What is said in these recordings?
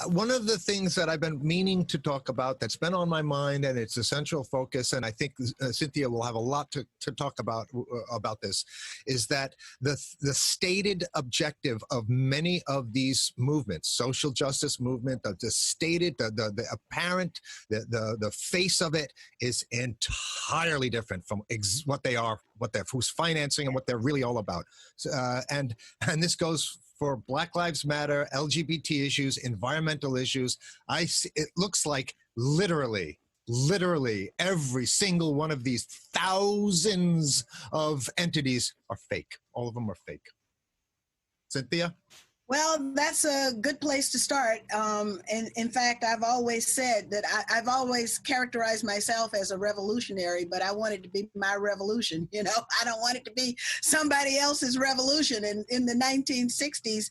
one of the things that I've been meaning to talk about that's been on my mind, and it's a central focus, and I think Cynthia will have a lot to talk about this, is that the stated objective of many of these movements, social justice movement, the stated, the apparent, the face of it is entirely different from what they are, who's financing, and what they're really all about. And this goes for Black Lives Matter, LGBT issues, environmental issues. It looks like literally every single one of these thousands of entities are fake. All of them are fake. Cynthia? Well, that's a good place to start. And in fact, I've always said that I've always characterized myself as a revolutionary, but I want it to be my revolution. You know, I don't want it to be somebody else's revolution. And in the 1960s,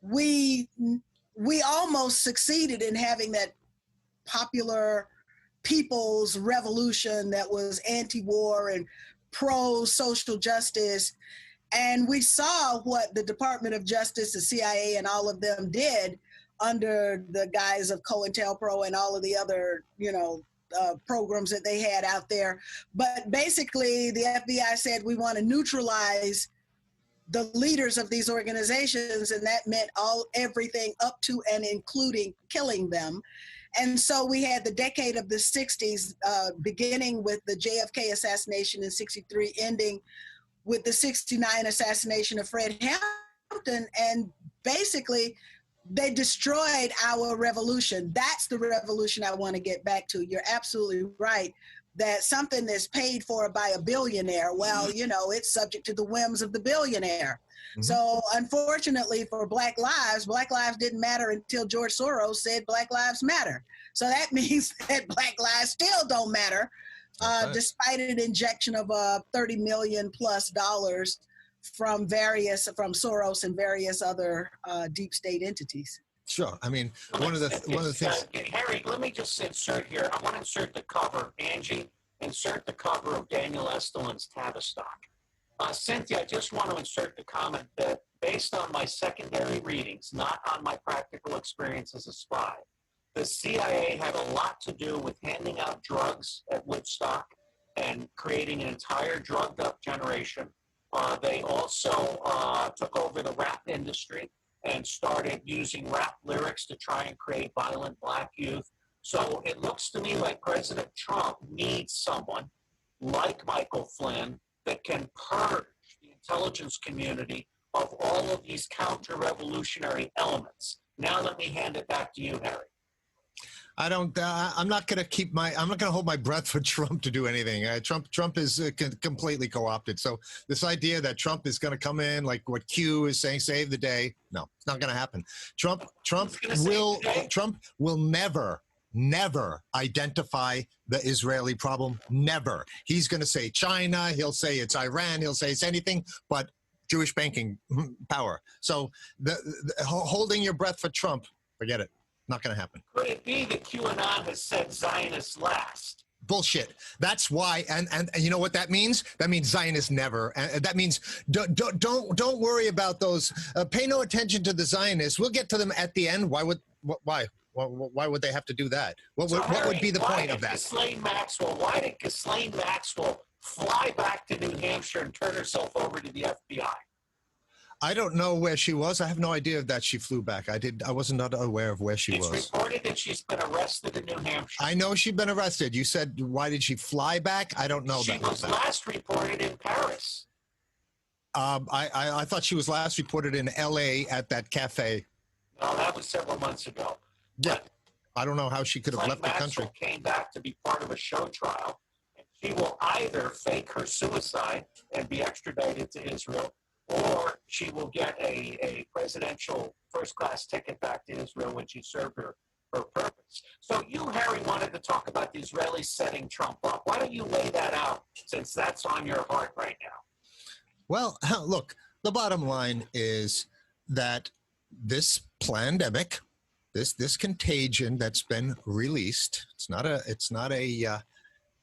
we almost succeeded in having that popular people's revolution that was anti-war and pro-social justice. And we saw what the Department of Justice, the CIA, and all of them did under the guise of COINTELPRO and all of the other, programs that they had out there. But basically, the FBI said, we want to neutralize the leaders of these organizations, and that meant everything up to and including killing them. And so we had the decade of the 60s, beginning with the JFK assassination in 63, ending with the 69 assassination of Fred Hampton. And basically, they destroyed our revolution. That's the revolution I want to get back to. You're absolutely right that something that's paid for by a billionaire, well, it's subject to the whims of the billionaire. Mm-hmm. So unfortunately for Black Lives didn't matter until George Soros said Black Lives Matter. So that means that Black lives still don't matter. Despite an injection of $30 million plus from Soros and various other deep state entities. Sure. I mean, one of the things. Harry, let me just insert here. I want to insert the cover. Angie, insert the cover of Daniel Estelin's Tavistock. Cynthia, I just want to insert the comment that based on my secondary readings, not on my practical experience as a spy, the CIA had a lot to do with handing out drugs at Woodstock and creating an entire drugged up generation. They also took over the rap industry and started using rap lyrics to try and create violent Black youth. So it looks to me like President Trump needs someone like Michael Flynn that can purge the intelligence community of all of these counter-revolutionary elements. Now let me hand it back to you, Harry. I'm not going to hold my breath for Trump to do anything. Trump is completely co-opted. So this idea that Trump is going to come in, like what Q is saying, save the day. No, it's not going to happen. Trump will never identify the Israeli problem. Never. He's going to say China. He'll say it's Iran. He'll say it's anything but Jewish banking power. So the holding your breath for Trump, forget it. Not going to happen. Could it be that QAnon has said Zionists last? Bullshit. That's why, and you know what that means? That means Zionists never. And that means don't worry about those. Pay no attention to the Zionists. We'll get to them at the end. Why would they have to do that? What would be the point of that? Why did Ghislaine Maxwell fly back to New Hampshire and turn herself over to the FBI? I don't know where she was. I have no idea that she flew back. I wasn't aware of where she was. It's reported that she's been arrested in New Hampshire. I know she's been arrested. You said, why did she fly back? I don't know. She was last reported in Paris. I thought she was last reported in L.A. at that cafe. No, that was several months ago. Yeah. I don't know how she could have left the country. Came back to be part of a show trial. And she will either fake her suicide and be extradited to Israel, or she will get a presidential first-class ticket back to Israel when she served her purpose. So you, Harry, wanted to talk about the Israelis setting Trump up. Why don't you lay that out, since that's on your heart right now? Well, look, the bottom line is that this pandemic, this contagion that's been released, it's not an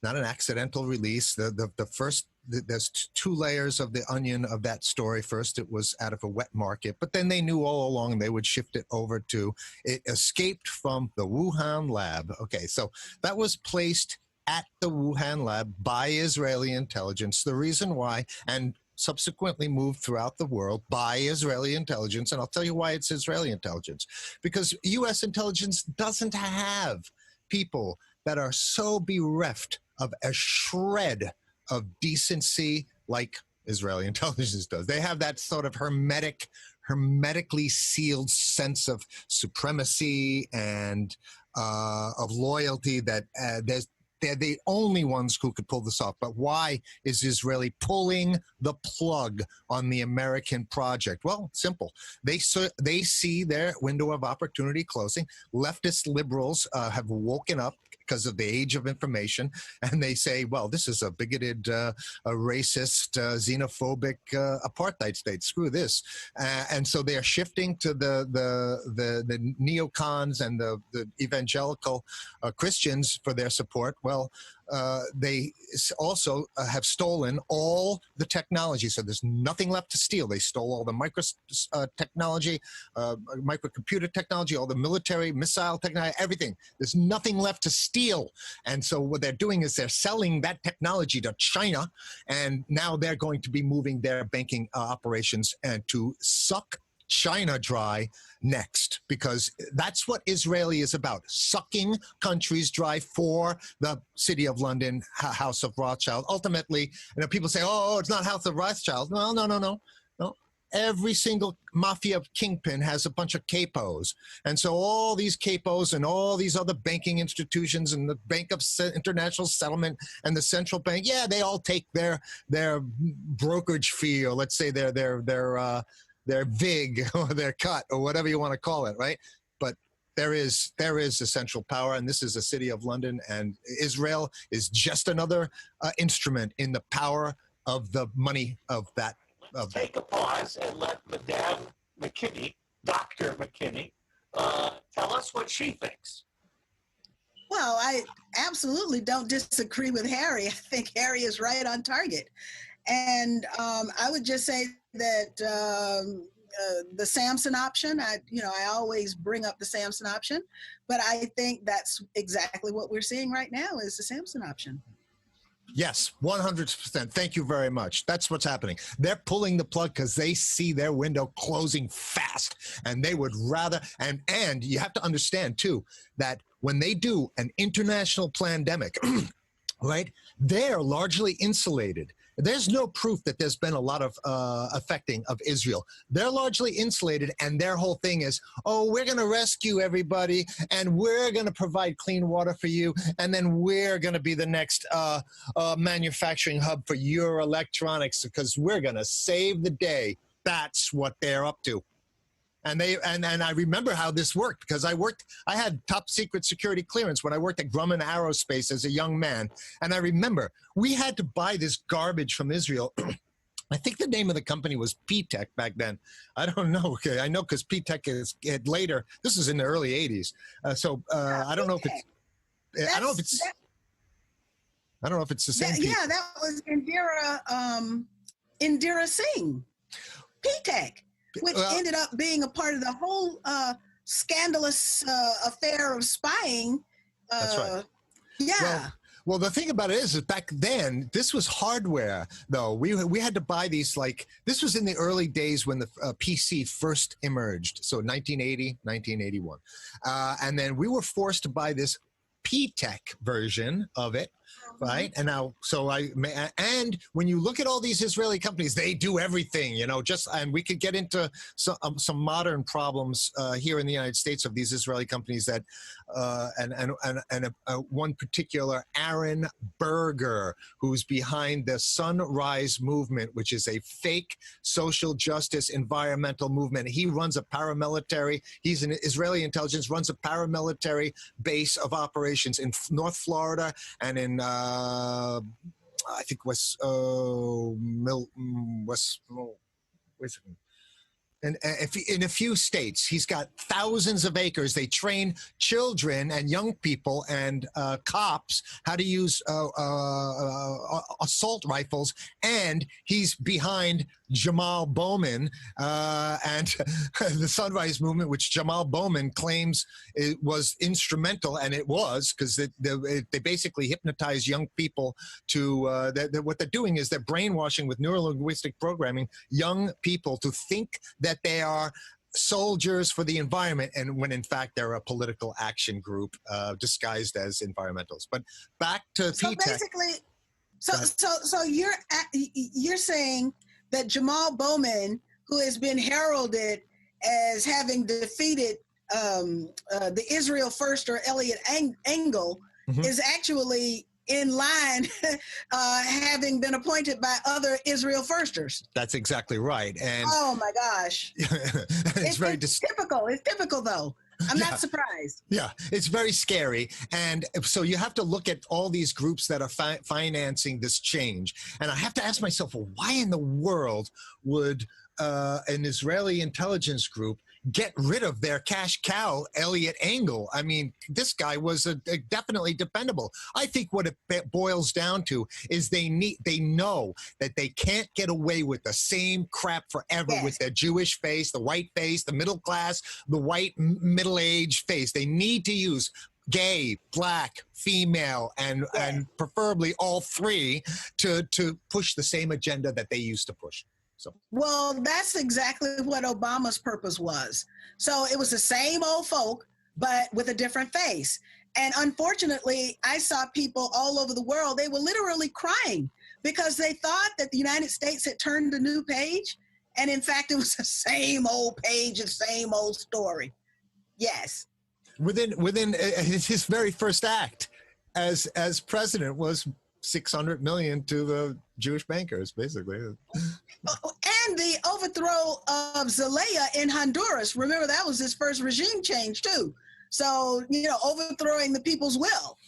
accidental release. The first there's two layers of the onion of that story. First, it was out of a wet market, but then they knew all along they would shift it over to, it escaped from the Wuhan lab. Okay, so that was placed at the Wuhan lab by Israeli intelligence. The reason why, and subsequently moved throughout the world by Israeli intelligence, and I'll tell you why it's Israeli intelligence. Because U.S. intelligence doesn't have people that are so bereft of a shred of decency like Israeli intelligence does. They have that sort of hermetically sealed sense of supremacy and of loyalty that they're the only ones who could pull this off. But why is Israeli pulling the plug on the American project? Well, simple. They see their window of opportunity closing. Leftist liberals have woken up because of the age of information, and they say, well, this is a bigoted, a racist, xenophobic apartheid state. Screw this. And so they're shifting to the neocons and the evangelical Christians for their support. Well, they also have stolen all the technology, so there's nothing left to steal. They stole all the microcomputer technology, all the military missile technology, everything. There's nothing left to steal. And so what they're doing is they're selling that technology to China, and now they're going to be moving their banking operations and to suck China dry next, because that's what Israeli is about, sucking countries dry for the City of London, House of Rothschild. Ultimately, people say, oh, it's not House of Rothschild. No. Every single mafia kingpin has a bunch of capos. And so all these capos and all these other banking institutions and the Bank of International Settlement and the central bank, yeah, they all take their brokerage fee, or let's say their VIG or their cut or whatever you want to call it, right? But there is a central power, and this is the City of London, and Israel is just another instrument in the power of the money of that. Take a pause and let Madame McKinney, Dr. McKinney, tell us what she thinks. Well, I absolutely don't disagree with Harry. I think Harry is right on target. And I would just say that the Samson option, I always bring up the Samson option, but I think that's exactly what we're seeing right now is the Samson option. Yes, 100%. Thank you very much. That's what's happening. They're pulling the plug because they see their window closing fast, and they would rather, and you have to understand too, that when they do an international pandemic, right, they're largely insulated. There's no proof that there's been a lot of affecting of Israel. They're largely insulated, and their whole thing is, oh, we're going to rescue everybody, and we're going to provide clean water for you, and then we're going to be the next manufacturing hub for your electronics because we're going to save the day. That's what they're up to. And I remember how this worked because I had top secret security clearance when I worked at Grumman Aerospace as a young man. And I remember we had to buy this garbage from Israel. I think the name of the company was P-Tech back then. I don't know. Okay, I know because P-Tech is later. This is in the early 80s. I don't know if it's. I don't know if it's the same. Yeah, that was Indira Singh. P-Tech. Which ended up being a part of the whole scandalous affair of spying. That's right. Yeah. Well, the thing about it is back then, this was hardware, though. We had to buy these, this was in the early days when the PC first emerged, so 1980, 1981. And then we were forced to buy this P-Tech version of it. Right. And now, and when you look at all these Israeli companies, they do everything, and we could get into some modern problems here in the United States of these Israeli companies that, one particular Aaron Berger, who's behind the Sunrise Movement, which is a fake social justice environmental movement. He runs a paramilitary. He's an Israeli intelligence, runs a paramilitary base of operations in North Florida and in I think And if in a few states, he's got thousands of acres. They train children and young people and cops how to use assault rifles. And he's behind Jamal Bowman and the Sunrise Movement, which Jamal Bowman claims it was instrumental, and it was, because they basically hypnotize young people to what they're doing is they're brainwashing with neurolinguistic programming young people to think that they are soldiers for the environment, and when in fact they're a political action group disguised as environmentalists. But back to so P-TECH. Basically, so you're saying that Jamal Bowman, who has been heralded as having defeated the Israel Firster Elliot Engel, is actually in line, having been appointed by other Israel Firsters. That's exactly right. And oh my gosh, it's typical. It's typical, though. I'm not surprised. Yeah, it's very scary. And so you have to look at all these groups that are financing this change. And I have to ask myself, well, why in the world would an Israeli intelligence group get rid of their cash cow, Elliot Engel? I mean, this guy was definitely dependable. I think what it boils down to is they know that they can't get away with the same crap forever with their Jewish face, the white face, the middle class, the white middle-aged face. They need to use gay, black, female, and preferably all three to push the same agenda that they used to push. So. Well, that's exactly what Obama's purpose was. So it was the same old folk, but with a different face. And unfortunately, I saw people all over the world, they were literally crying because they thought that the United States had turned a new page. And in fact, it was the same old page, the same old story. Yes. Within his very first act as president was $600 million to the Jewish bankers, basically. And the overthrow of Zelaya in Honduras. Remember, that was his first regime change, too. So, overthrowing the people's will.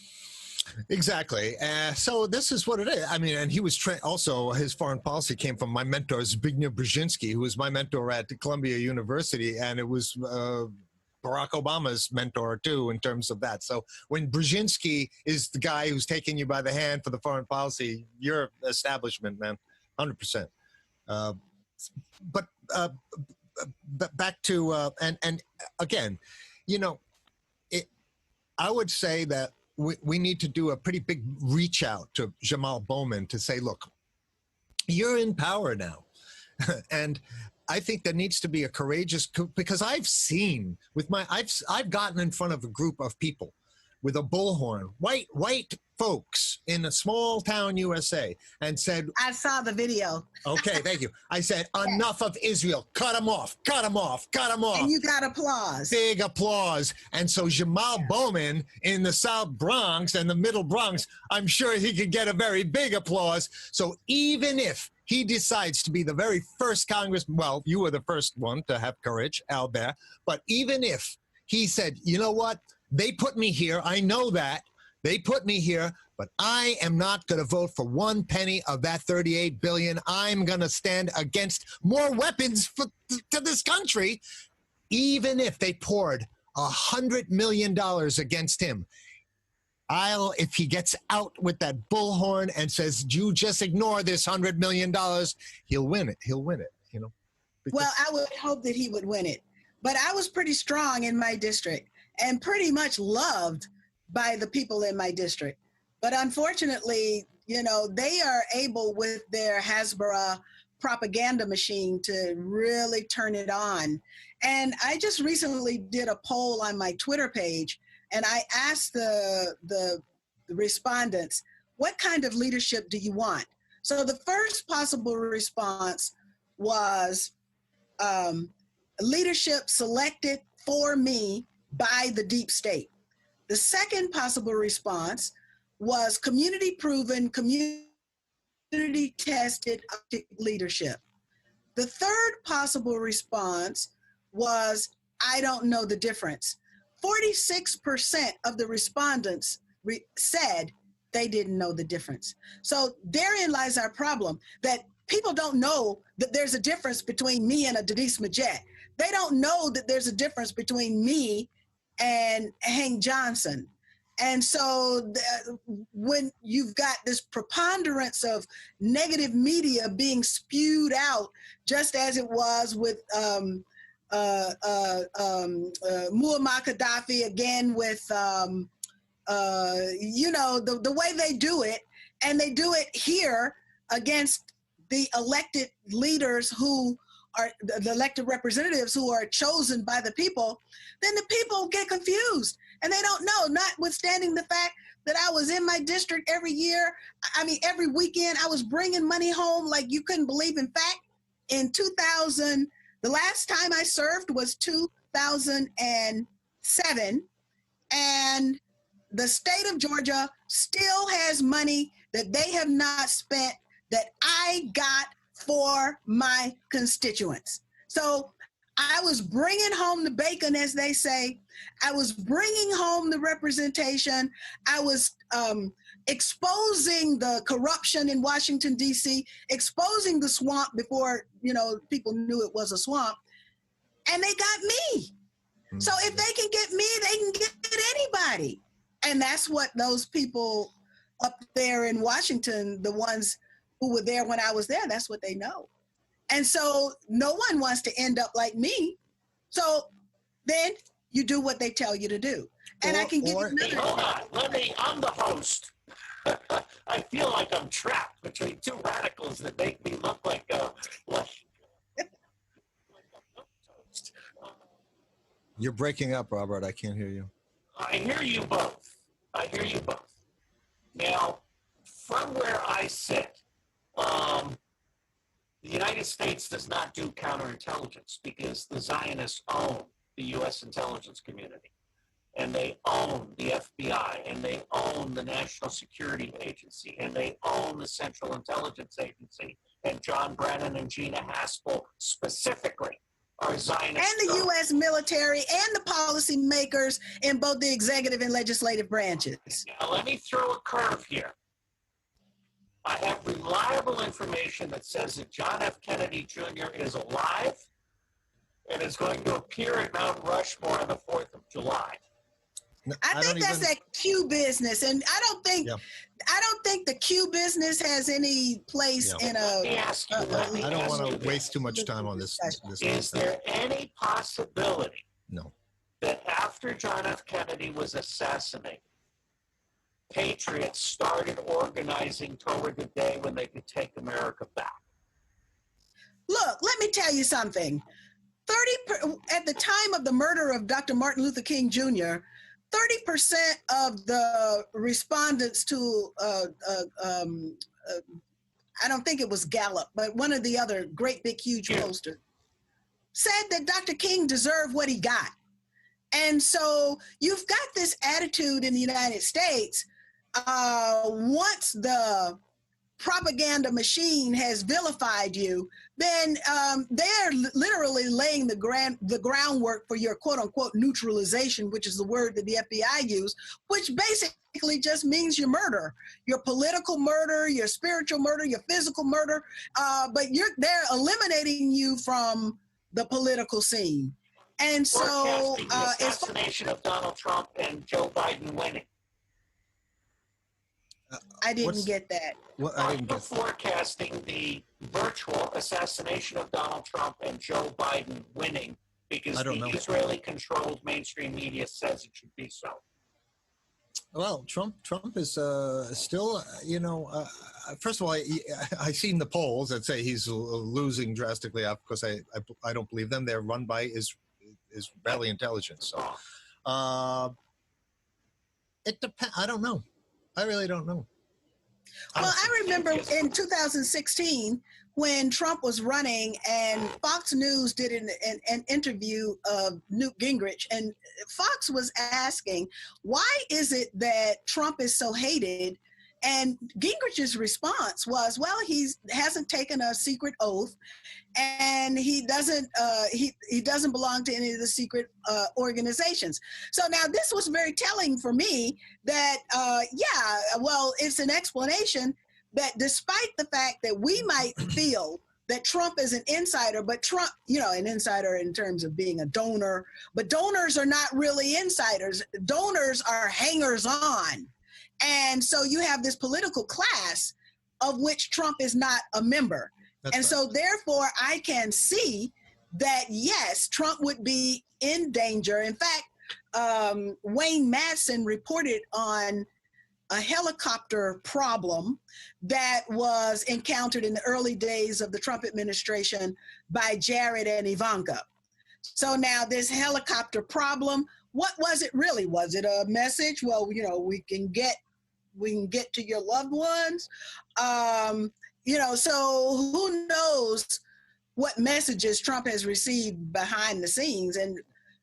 Exactly. So this is what it is. I mean, and he was also, his foreign policy came from my mentor, Zbigniew Brzezinski, who was my mentor at Columbia University, and it was Barack Obama's mentor too in terms of that. So when Brzezinski is the guy who's taking you by the hand for the foreign policy, you're establishment, man, 100%. But back to and again, I would say that we need to do a pretty big reach out to Jamal Bowman to say, look, you're in power now, and I think there needs to be a courageous, because I've seen with I've gotten in front of a group of people with a bullhorn, white folks in a small town USA, and said, I saw the video. Okay, thank you. I said, enough of Israel. Cut them off. Cut them off. Cut them off. And you got applause. Big applause. And so Jamal Bowman in the South Bronx and the Middle Bronx, I'm sure he could get a very big applause. So even if he decides to be the very first congressman, well, you were the first one to have courage, Albert, but even if he said, you know what, they put me here, I know that, they put me here, but I am not going to vote for one penny of that $38 billion. I'm going to stand against more weapons to this country, even if they poured $100 million against him. If he gets out with that bullhorn and says, you just ignore this $100 million, he'll win it. He'll win it, Well, I would hope that he would win it. But I was pretty strong in my district and pretty much loved by the people in my district. But unfortunately, they are able with their Hasbara propaganda machine to really turn it on. And I just recently did a poll on my Twitter page, and I asked the respondents, what kind of leadership do you want? So the first possible response was leadership selected for me by the deep state. The second possible response was community-proven, community-tested leadership. The third possible response was, I don't know the difference. 46% of the respondents said they didn't know the difference. So therein lies our problem, that people don't know that there's a difference between me and a Denise Majette. They don't know that there's a difference between me and Hank Johnson. And so when you've got this preponderance of negative media being spewed out, just as it was with Muammar Gaddafi, again with, the way they do it, and they do it here against the elected leaders who are the elected representatives who are chosen by the people, then the people get confused and they don't know, notwithstanding the fact that I was in my district every year. I mean, every weekend I was bringing money home like you couldn't believe. In fact, in 2000, the last time I served was 2007, and the state of Georgia still has money that they have not spent that I got for my constituents. So I was bringing home the bacon, as they say. I was bringing home the representation. I was exposing the corruption in Washington, D.C., exposing the swamp before, people knew it was a swamp. And they got me. So if they can get me, they can get anybody. And that's what those people up there in Washington, the ones who were there when I was there, that's what they know. And so no one wants to end up like me. So then you do what they tell you to do. And I can give you another. Hold on, I'm the host. I feel like I'm trapped between two radicals that make me look like a You're breaking up, Robert. I can't hear you. I hear you both. Now, from where I sit, the United States does not do counterintelligence because the Zionists own the U.S. intelligence community, and they own the FBI, and they own the National Security Agency, and they own the Central Intelligence Agency, and John Brennan and Gina Haspel specifically are Zionists. And the U.S. military and the policymakers in both the executive and legislative branches. Now, let me throw a curve here. I have reliable information that says that John F. Kennedy Jr. is alive and is going to appear at Mount Rushmore on the 4th of July. I think that's that Q business, and I don't think the Q business has any place in a. I don't want to waste too much time on this. Is there any possibility? No. That after John F. Kennedy was assassinated, patriots started organizing toward the day when they could take America back? Look, let me tell you something. At the time of the murder of Dr. Martin Luther King Jr., 30% of the respondents to, I don't think it was Gallup, but one of the other great big huge posters, said that Dr. King deserved what he got. And so you've got this attitude in the United States, once the propaganda machine has vilified you, then they're literally laying the groundwork for your quote unquote neutralization, which is the word that the FBI used, which basically just means your murder, your political murder, your spiritual murder, your physical murder. But they're eliminating you from the political scene. And so the assassination of Donald Trump and Joe Biden winning. I didn't get that. Forecasting the virtual assassination of Donald Trump and Joe Biden winning because the Israeli-controlled mainstream media says it should be so. Well, Trump is still, first of all, I've seen the polls that say he's losing drastically. Of course, I don't believe them. They're run by Israeli intelligence. So it depends. I don't know. I really don't know. Well, I remember in 2016 when Trump was running and Fox News did an interview of Newt Gingrich, and Fox was asking, why is it that Trump is so hated? And Gingrich's response was, well, he hasn't taken a secret oath, and he doesn't belong to any of the secret organizations. So now this was very telling for me that, well, it's an explanation that despite the fact that we might feel that Trump is an insider, but Trump, an insider in terms of being a donor, but donors are not really insiders. Donors are hangers on. And so you have this political class of which Trump is not a member. That's right. So therefore I can see that, yes, Trump would be in danger. In fact, Wayne Madsen reported on a helicopter problem that was encountered in the early days of the Trump administration by Jared and Ivanka. So now this helicopter problem, what was it really? Was it a message? Well, we can get to your loved ones. So who knows what messages Trump has received behind the scenes. And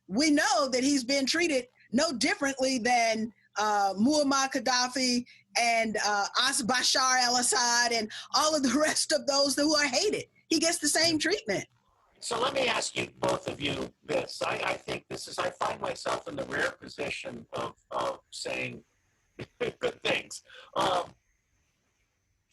we know that he's been treated no differently than Muammar Gaddafi and Bashar al-Assad and all of the rest of those who are hated. He gets the same treatment. So let me ask you, both of you, this. I think I find myself in the rare position of saying good things.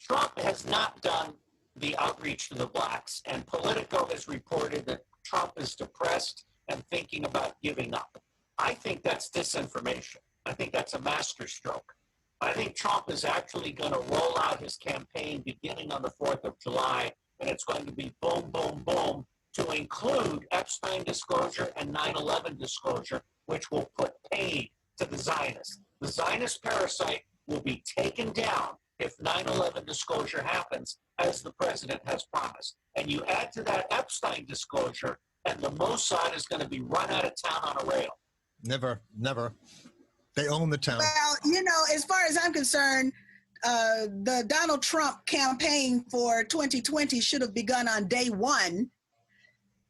Trump has not done the outreach to the blacks, and Politico has reported that Trump is depressed and thinking about giving up. I think that's disinformation. I think that's a masterstroke. I think Trump is actually going to roll out his campaign beginning on the 4th of July, and it's going to be boom, boom, boom, to include Epstein disclosure and 9/11 disclosure, which will put paid to the Zionists. The Zionist parasite will be taken down if 9/11 disclosure happens, as the president has promised. And you add to that Epstein disclosure, and the Mossad is going to be run out of town on a rail. Never. They own the town. Well, as far as I'm concerned, the Donald Trump campaign for 2020 should have begun on day 1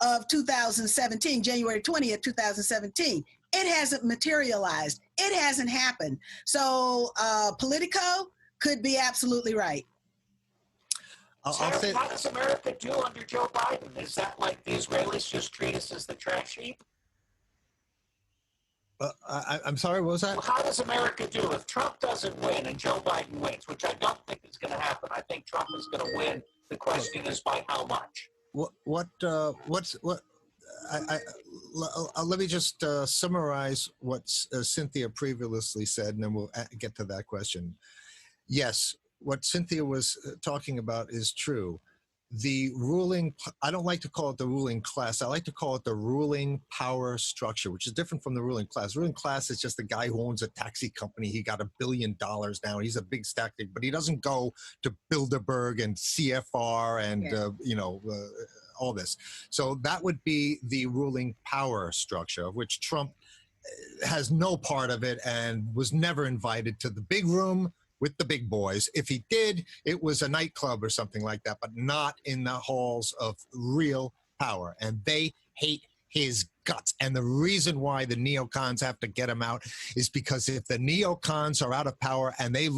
of 2017, January 20th, 2017. It hasn't materialized. It hasn't happened. So Politico could be absolutely right. How does America do under Joe Biden? Is that like the Israelis just treat us as the trash heap? I'm sorry, what was that? Well, how does America do if Trump doesn't win and Joe Biden wins, which I don't think is going to happen? I think Trump is going to win. The question is by how much? Let me just summarize what Cynthia previously said, and then we'll get to that question. Yes, what Cynthia was talking about is true. The ruling, I don't like to call it the ruling class. I like to call it the ruling power structure, which is different from the ruling class. Ruling class is just the guy who owns a taxi company. He got $1 billion now. He's a big stack, but he doesn't go to Bilderberg and CFR and, all this. So that would be the ruling power structure, of which Trump has no part of it and was never invited to the big room with the big boys. If he did, it was a nightclub or something like that, but not in the halls of real power. And they hate his guts. And the reason why the neocons have to get him out is because if the neocons are out of power, and they,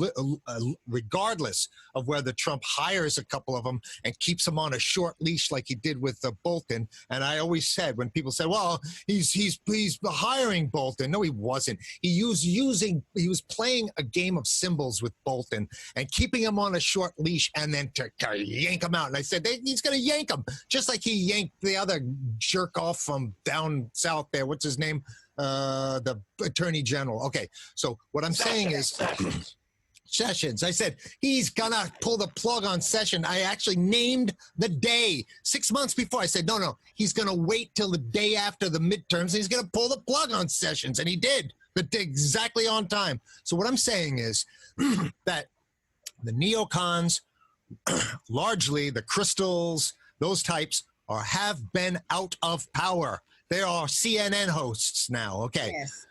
regardless of whether Trump hires a couple of them and keeps them on a short leash like he did with Bolton. And I always said, when people say, well, he's hiring Bolton. No, he wasn't. He was playing a game of symbols with Bolton and keeping him on a short leash and then to yank him out. And I said, he's going to yank him, just like he yanked the other jerk off from down south there. What's his name? The Attorney General. Okay, so what I'm saying is Sessions. I said he's gonna pull the plug on Sessions. I actually named the day 6 months before. I said no, he's gonna wait till the day after the midterms and he's gonna pull the plug on Sessions, and he did, but exactly on time. So what I'm saying is that the neocons, largely the crystals, those types, have been out of power. They are CNN hosts now, okay? Yes,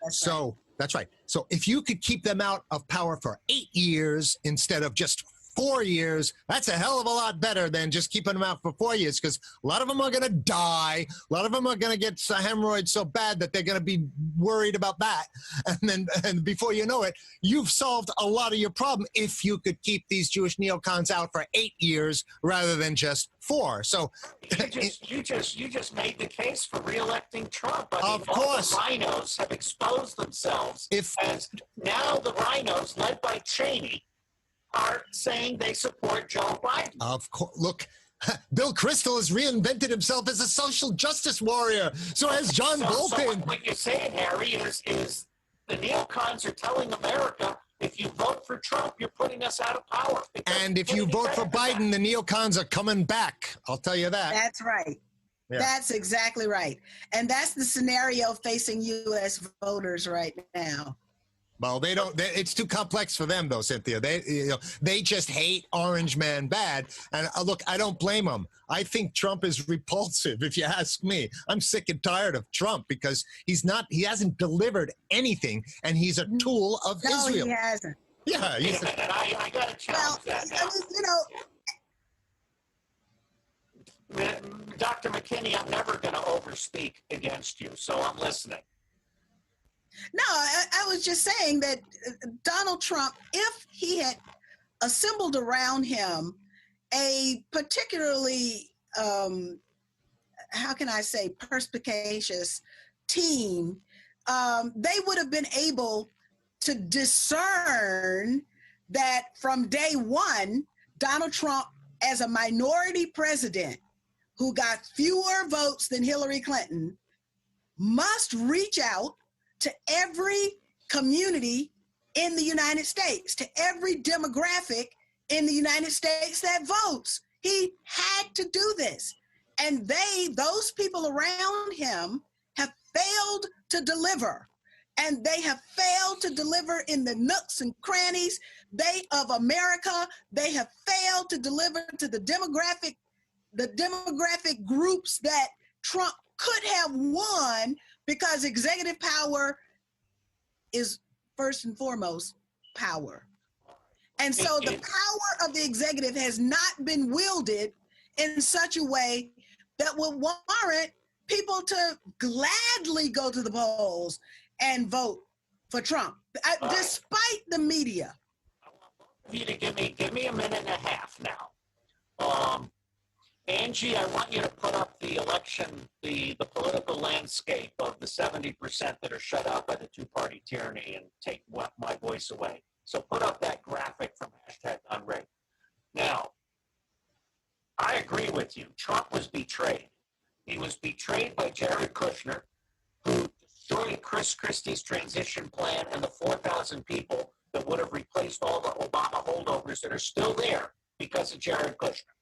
That's right. So if you could keep them out of power for 8 years instead of just 4 years, that's a hell of a lot better than just keeping them out for 4 years, because a lot of them are going to die. A lot of them are going to get hemorrhoids so bad that they're going to be worried about that. And before you know it, you've solved a lot of your problem if you could keep these Jewish neocons out for 8 years rather than just 4. So you just made the case for reelecting Trump. Of course. All the rhinos have exposed themselves as now the rhinos led by Cheney are saying they support Joe Biden. Of course. Look, Bill Kristol has reinvented himself as a social justice warrior. So has John Bolton. So what you're saying, Harry, is the neocons are telling America, if you vote for Trump, you're putting us out of power. And if you vote for Biden, the neocons are coming back. I'll tell you that. That's right. Yeah. That's exactly right. And that's the scenario facing U.S. voters right now. Well, it's too complex for them, though, Cynthia. They just hate Orange Man bad. And look, I don't blame them. I think Trump is repulsive, if you ask me. I'm sick and tired of Trump because he hasn't delivered anything, and he's a tool of Israel. No, he hasn't. Yeah, I got to challenge that. Dr. McKinney, I'm never going to overspeak against you, so I'm listening. No, I was just saying that Donald Trump, if he had assembled around him a particularly, how can I say, perspicacious team, they would have been able to discern that from day one, Donald Trump, as a minority president who got fewer votes than Hillary Clinton, must reach out to every community in the United States, to every demographic in the United States that votes. He had to do this. And those people around him have failed to deliver. And they have failed to deliver in the nooks and crannies of America. They have failed to deliver to the demographic groups that Trump could have won, because executive power is first and foremost power. And so the power of the executive has not been wielded in such a way that would warrant people to gladly go to the polls and vote for Trump, despite the media. I want you to give me a minute and a half now. Angie, I want you to put up the election, the political landscape of the 70% that are shut out by the two-party tyranny and take my voice away. So put up that graphic from #unranked. Now, I agree with you. Trump was betrayed. He was betrayed by Jared Kushner, who destroyed Chris Christie's transition plan and the 4,000 people that would have replaced all the Obama holdovers that are still there because of Jared Kushner.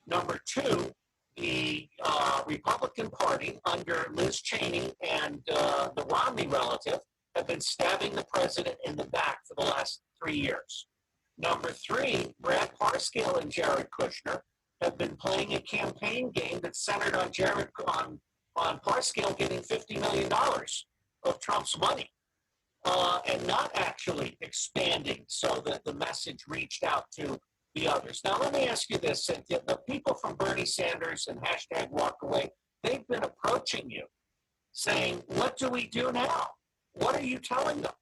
Number two, the Republican Party under Liz Cheney and the Romney relative have been stabbing the president in the back for the last 3 years. Number three, Brad Parscale and Jared Kushner have been playing a campaign game that's centered on on Parscale getting $50 million of Trump's money and not actually expanding so that the message reached out to the others. Now, let me ask you this, Cynthia. The people from Bernie Sanders and #WalkAway, they've been approaching you saying, what do we do now? What are you telling them?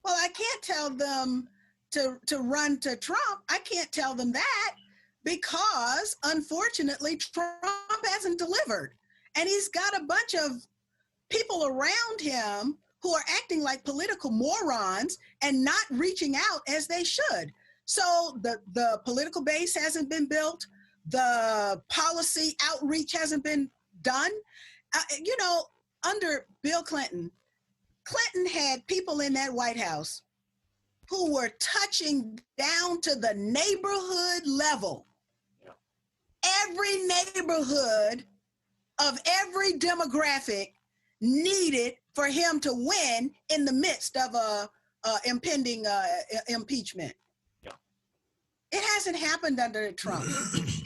Well, I can't tell them to run to Trump. I can't tell them that because, unfortunately, Trump hasn't delivered. And he's got a bunch of people around him who are acting like political morons and not reaching out as they should. So the political base hasn't been built. The policy outreach hasn't been done. Under Bill Clinton, Clinton had people in that White House who were touching down to the neighborhood level. Every neighborhood of every demographic needed for him to win in the midst of a impending impeachment. It hasn't happened under Trump.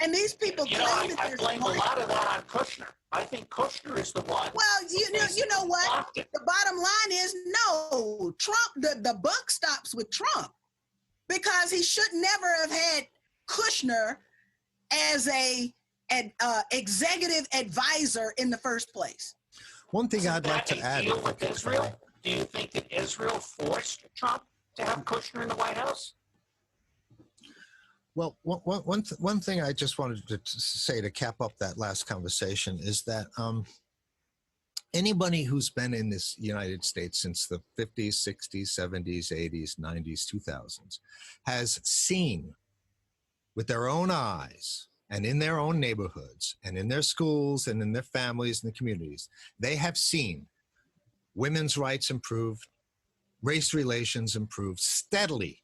And these people claim that I blame a lot of that on Kushner. I think Kushner is the one. Well, you know what? The bottom line is no. Trump, the buck stops with Trump because he should never have had Kushner as a executive advisor in the first place. One thing I'd like to add. Deal with Israel? Do you think that Israel forced Trump to have Kushner in the White House? Well, one thing I just wanted to say to cap up that last conversation is that Anybody who's been in this United States since the 50s, 60s, 70s, 80s, 90s, 2000s has seen with their own eyes and in their own neighborhoods and in their schools and in their families and the communities, they have seen women's rights improved, race relations improved steadily.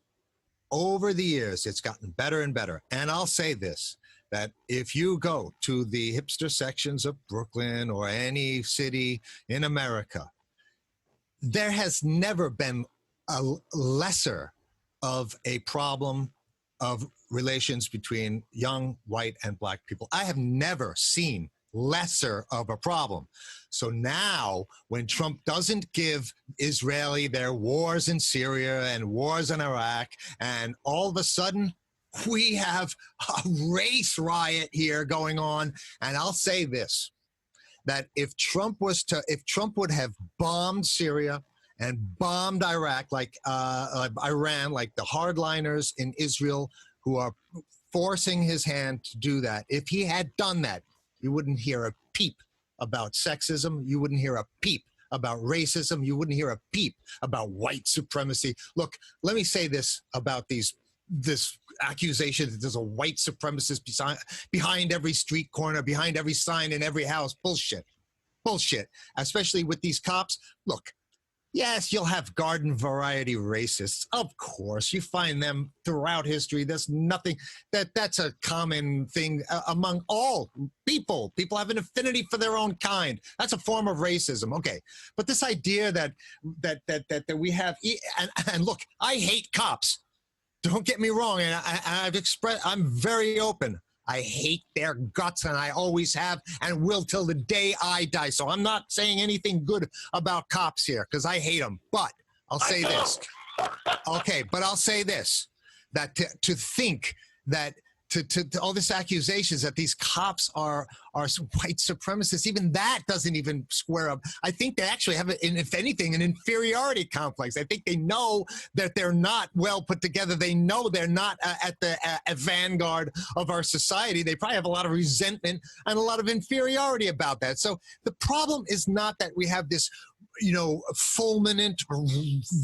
Over the years, it's gotten better and better. And I'll say this, that if you go to the hipster sections of Brooklyn or any city in America, there has never been a lesser of a problem of relations between young white and black people. I have never seen lesser of a problem. So now when Trump doesn't give Israeli their wars in Syria and wars in Iraq, and all of a sudden we have a race riot here going on. And I'll say this, that if Trump would have bombed Syria and bombed Iraq, like Iran, like the hardliners in Israel who are forcing his hand to do that, if he had done that, you wouldn't hear a peep about sexism. You wouldn't hear a peep about racism. You wouldn't hear a peep about white supremacy. Look, let me say this about this accusation that there's a white supremacist behind every street corner, behind every sign in every house. Bullshit. Bullshit. Especially with these cops. Look, yes, you'll have garden variety racists. Of course, you find them throughout history. There's nothing that's a common thing among all people. People have an affinity for their own kind. That's a form of racism. Okay, but this idea that we have, and look, I hate cops. Don't get me wrong, and I'm very open. I hate their guts, and I always have and will till the day I die. So I'm not saying anything good about cops here because I hate them. But I'll say this. Okay, but I'll say this, that to think that to all these accusations that these cops are white supremacists, even that doesn't even square up. I think they actually have, if anything, an inferiority complex. I think they know that they're not well put together. They know they're not at the vanguard of our society. They probably have a lot of resentment and a lot of inferiority about that. So the problem is not that we have this, fulminant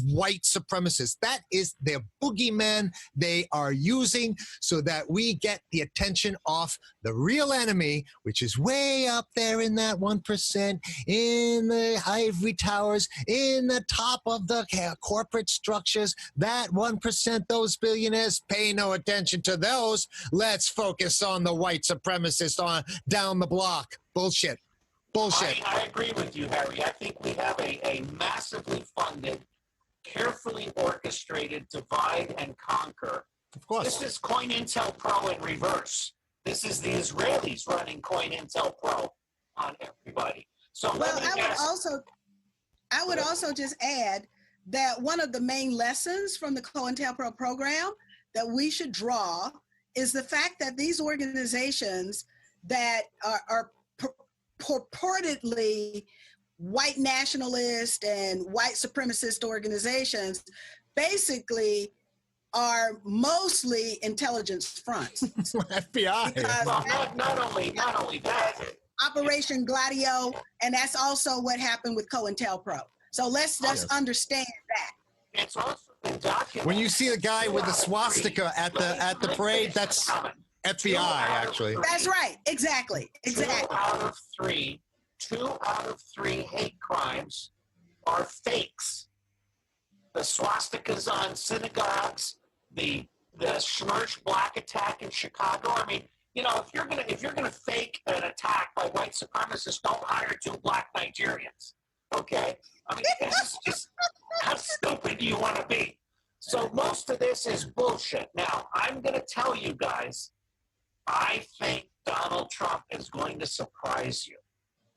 white supremacists. That is their boogeyman they are using so that we get the attention off the real enemy, which is way up there in that 1%, in the ivory towers, in the top of the corporate structures. That 1%, those billionaires, pay no attention to those. Let's focus on the white supremacists on down the block. Bullshit. Bullshit. I agree with you, Harry. I think we have a massively funded, carefully orchestrated divide and conquer. Of course. This is COINTELPRO in reverse. This is the Israelis running COINTELPRO on everybody. So I would also just add that one of the main lessons from the COINTELPRO program that we should draw is the fact that these organizations that are purportedly white nationalist and white supremacist organizations basically are mostly intelligence fronts. FBI. Not only that. Operation Gladio, and that's also what happened with COINTELPRO. So let's just understand that. It's also been documented. When you see a guy with a swastika at the parade, that's FBI, actually. That's right. Exactly. Two out of three hate crimes are fakes. The swastikas on synagogues, the Smirch Black attack in Chicago. I mean, if you're gonna fake an attack by white supremacists, don't hire two black Nigerians. Okay? I mean, it's just how stupid do you want to be? So most of this is bullshit. Now, I'm gonna tell you guys, I think Donald Trump is going to surprise you.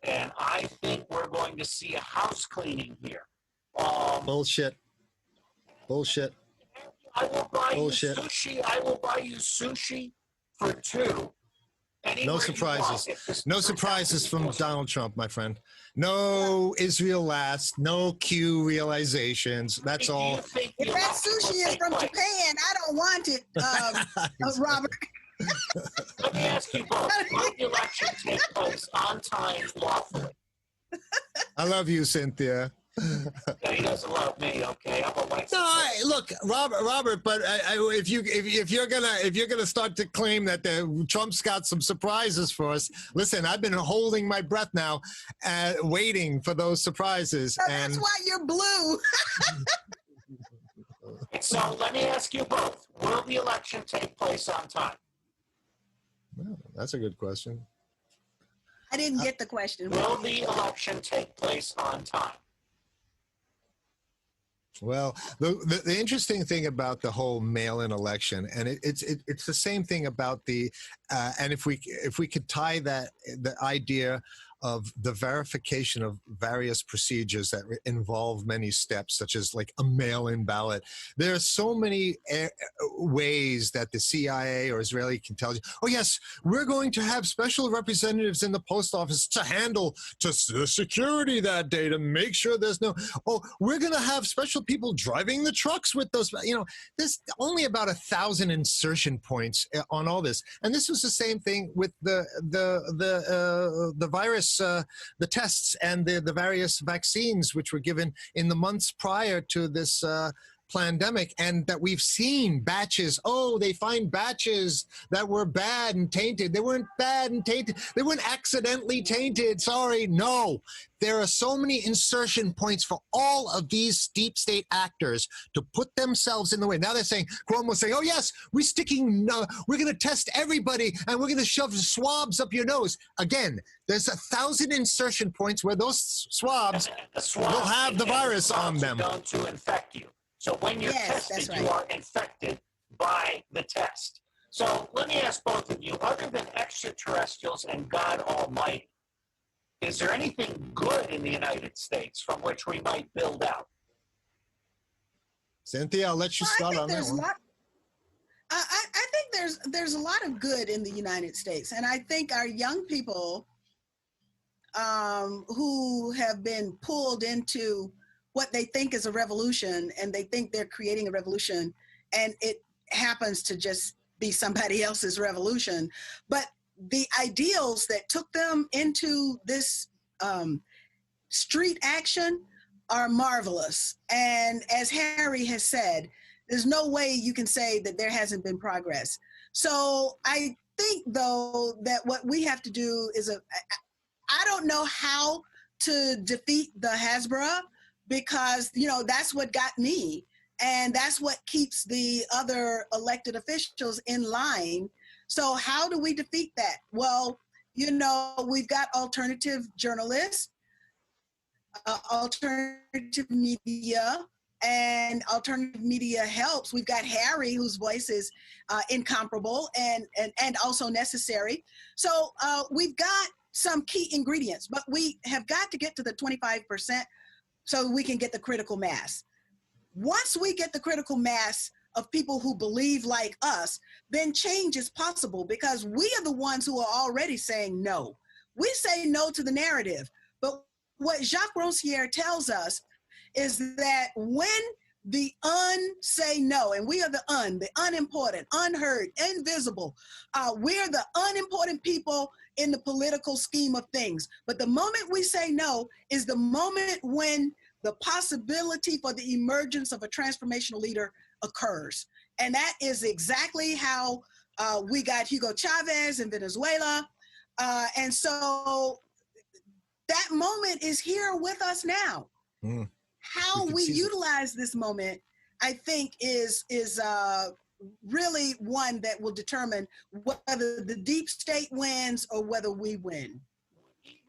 And I think we're going to see a house cleaning here. Bullshit. Bullshit. I will buy you sushi. I will buy you sushi for two. No surprises. No surprises from Donald Trump, my friend. No Israel last. No Q realizations. That's all. If that sushi is from Japan, I don't want it, Robert. Let me ask you both. Will the election take place on time lawfully? I love you, Cynthia. Yeah, he doesn't love me. Okay, I'm a white. No, look, Robert. But if you're gonna start to claim that Trump's got some surprises for us, listen, I've been holding my breath now, waiting for those surprises. So that's why you're blue. So let me ask you both: will the election take place on time? Well, that's a good question. I didn't get the question. Will the election take place on time? Well, the interesting thing about the whole mail-in election, and it's the same thing about the, and if we could tie that the idea of the verification of various procedures that involve many steps, such as like a mail-in ballot. There are so many ways that the CIA or Israeli can tell you, oh yes, we're going to have special representatives in the post office to handle the security that day to make sure there's no, oh, we're going to have special people driving the trucks with those, there's only about 1,000 insertion points on all this. And this was the same thing with the virus, the tests and the various vaccines which were given in the months prior to this pandemic, and that we've seen batches. Oh, they find batches that were bad and tainted. They weren't bad and tainted. They weren't accidentally tainted. Sorry, no. There are so many insertion points for all of these deep state actors to put themselves in the way. Now they're saying, Cuomo's saying, oh yes, we're going to test everybody and we're going to shove swabs up your nose. Again, there's 1,000 insertion points where those swabs will have the virus on them. Going to infect you. So when you're tested, you are infected by the test. So let me ask both of you, other than extraterrestrials and God Almighty, is there anything good in the United States from which we might build out? Cynthia, I'll let you start on that one. I think there's a lot of good in the United States. And I think our young people who have been pulled into what they think is a revolution, and they think they're creating a revolution, and it happens to just be somebody else's revolution. But the ideals that took them into this street action are marvelous. And as Harry has said, there's no way you can say that there hasn't been progress. So I think, though, that what we have to do is I don't know how to defeat the Hasbara, because, that's what got me. And that's what keeps the other elected officials in line. So how do we defeat that? Well, we've got alternative journalists, alternative media, and alternative media helps. We've got Harry, whose voice is incomparable and also necessary. So we've got some key ingredients, but we have got to get to the 25% so we can get the critical mass. Once we get the critical mass of people who believe like us, then change is possible, because we are the ones who are already saying no. We say no to the narrative. But what Jacques Rancière tells us is that when the say no, and we are the unimportant, unheard, invisible, we're the unimportant people in the political scheme of things. But the moment we say no is the moment when the possibility for the emergence of a transformational leader occurs. And that is exactly how we got Hugo Chavez in Venezuela. And so that moment is here with us now. How we utilize this moment, I think, is really one that will determine whether the deep state wins or whether we win.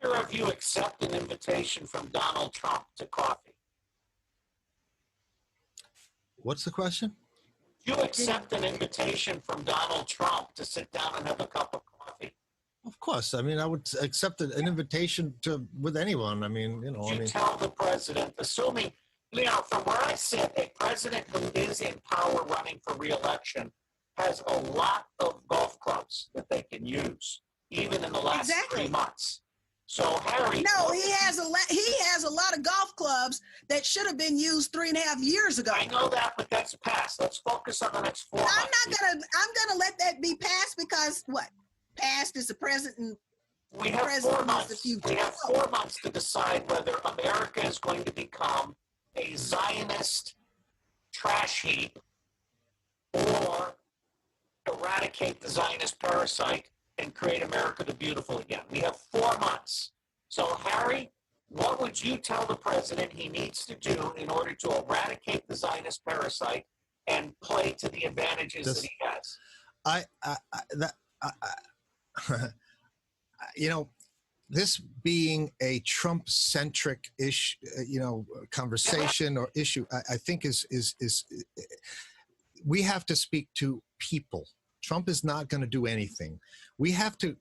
Either of you accept an invitation from Donald Trump to coffee? What's the question? Do you accept an invitation from Donald Trump to sit down and have a cup of coffee? Of course. I mean, I would accept an invitation with anyone. I mean, Tell the president, assuming, from where I sit, a president who is in power running for re-election has a lot of golf clubs that they can use, even in the last 3 months. So Harry, no, he has a lot of golf clubs that should have been used 3.5 years ago. I know that, but that's past. Let's focus on the next 4 months. I'm gonna let that be past, because what? Past is the present and We have 4 months. We have 4 months to decide whether America is going to become a Zionist trash heap or eradicate the Zionist parasite and create America the Beautiful again. We have 4 months. So, Harry, what would you tell the president he needs to do in order to eradicate the Zionist parasite and play to the advantages that he has? You know, this being a Trump-centric conversation or issue, I think is we have to speak to people. Trump is not going to do anything. We have to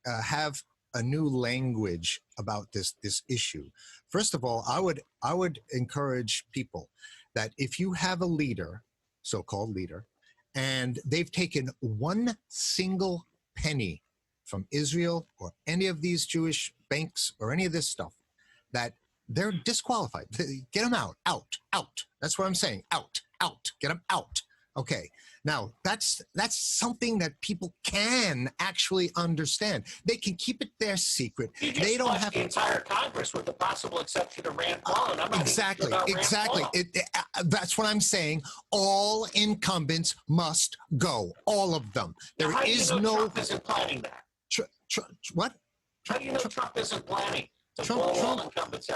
have a new language about this issue. First of all, I would encourage people that if you have a leader, so-called leader, and they've taken one single penny from Israel or any of these Jewish banks or any of this stuff, that they're disqualified. Get them out. That's what I'm saying. Out. Get them out. Okay. Now, that's something that people can actually understand. They can keep it their secret. They don't have the entire Congress, with the possible exception of Rand Paul. Exactly. That's what I'm saying. All incumbents must go. All of them. There is no. Trump isn't planning that? What? How do you know Trump isn't planning?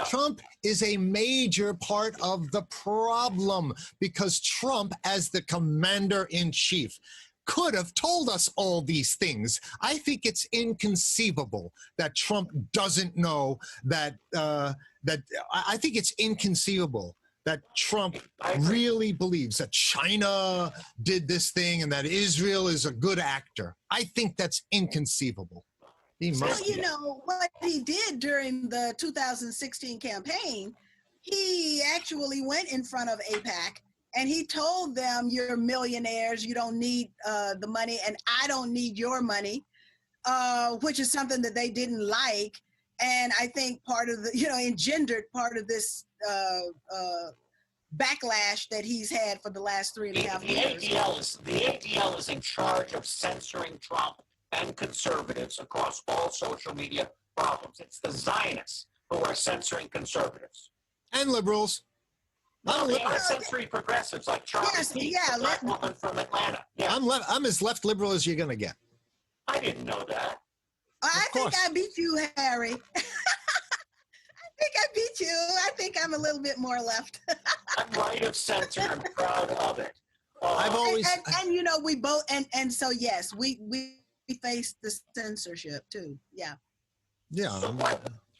Trump is a major part of the problem, because Trump, as the commander-in-chief, could have told us all these things. I think it's inconceivable that Trump doesn't know that. I think it's inconceivable that Trump really believes that China did this thing and that Israel is a good actor. I think that's inconceivable. Well, you know, what he did during the 2016 campaign, he actually went in front of AIPAC and he told them, you're millionaires, you don't need the money, and I don't need your money, which is something that they didn't like. And I think part of the, engendered part of this backlash that he's had for the last 3.5 years. The ADL is in charge of censoring Trump and conservatives across all social media problems. It's the Zionists who are censoring conservatives. And liberals. No, they are censoring progressives like Charlie P., the black woman from Atlanta. Yeah. I'm as left liberal as you're going to get. I didn't know that. I think I beat you, Harry. I think I'm a little bit more left. I'm right of center. I'm proud of it. I've always... And we both... And so, yes, we face the censorship too. Yeah. So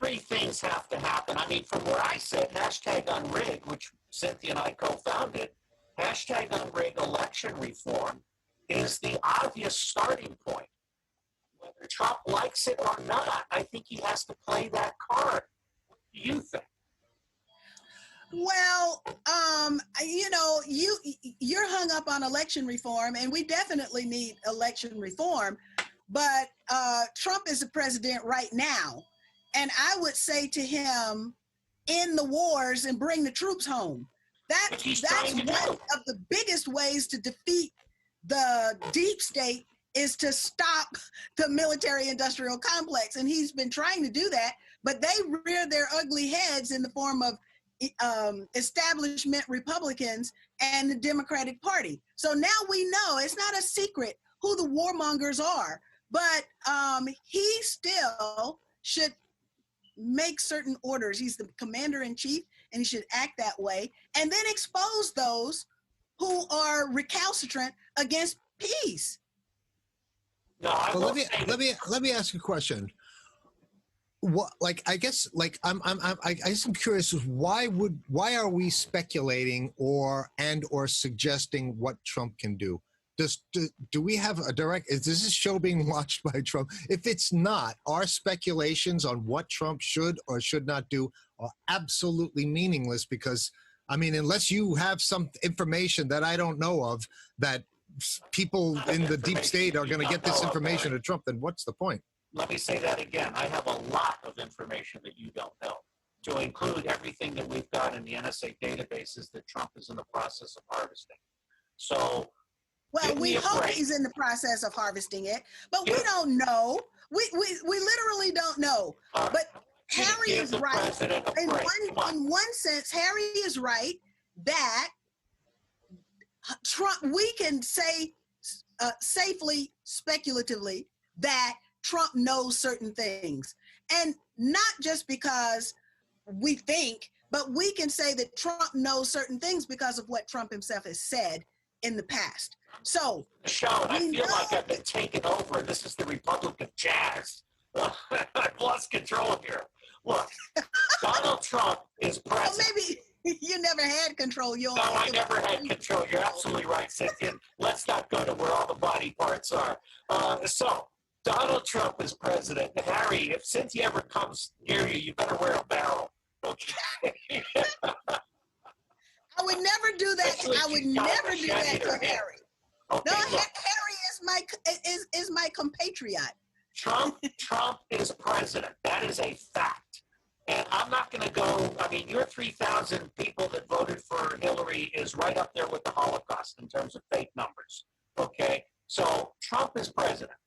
three things have to happen. I mean, from where I sit, #unrig, which Cynthia and I co-founded, #unrig election reform is the obvious starting point. Whether Trump likes it or not, I think he has to play that card. What do you think? Well, you're hung up on election reform, and we definitely need election reform. But Trump is the president right now, and I would say to him, end the wars and bring the troops home. That's one of the biggest ways to defeat the deep state, is to stop the military-industrial complex, and he's been trying to do that. But they rear their ugly heads in the form of establishment Republicans and the Democratic Party. So now we know, it's not a secret who the warmongers are, but he still should make certain orders. He's the commander-in-chief, and he should act that way, and then expose those who are recalcitrant against peace. No, let me ask you a question. What, I guess I'm curious, why are we speculating or suggesting what Trump can do? Do we have a direct? Is this show being watched by Trump? If it's not, our speculations on what Trump should or should not do are absolutely meaningless, because, I mean, unless you have some information that I don't know of, that people in the deep state are going to get this information to Trump, then what's the point? Let me say that again. I have a lot of information that you don't know, to include everything that we've got in the NSA databases that Trump is in the process of harvesting. So Well, Give we me a hope break. he's in the process of harvesting it, but we Give- don't know. We literally don't know. All right. But Harry Give is the right. president a In break. Come on. one sense, Harry is right that Trump, we can say safely, speculatively, that Trump knows certain things. And not just because we think, but we can say that Trump knows certain things because of what Trump himself has said in the past. So, The show, and I we feel know like I've been taken over. This is the Republic of Jazz. I've lost control here. Look, Donald Trump is well, president. maybe you never had control. No, I never had control. You're absolutely right, Cynthia. Let's not go to where all the body parts are. So, Donald Trump is president. And Harry, if Cynthia ever comes near you, you better wear a barrel. Okay. I would never do that. Especially I if would she's got a never do machete that in to her hand. Harry. Okay, No, look, Harry is my compatriot. Trump is president. That is a fact. And I'm not going to go, I mean, your 3,000 people that voted for Hillary is right up there with the Holocaust in terms of fake numbers. Okay? So Trump is president.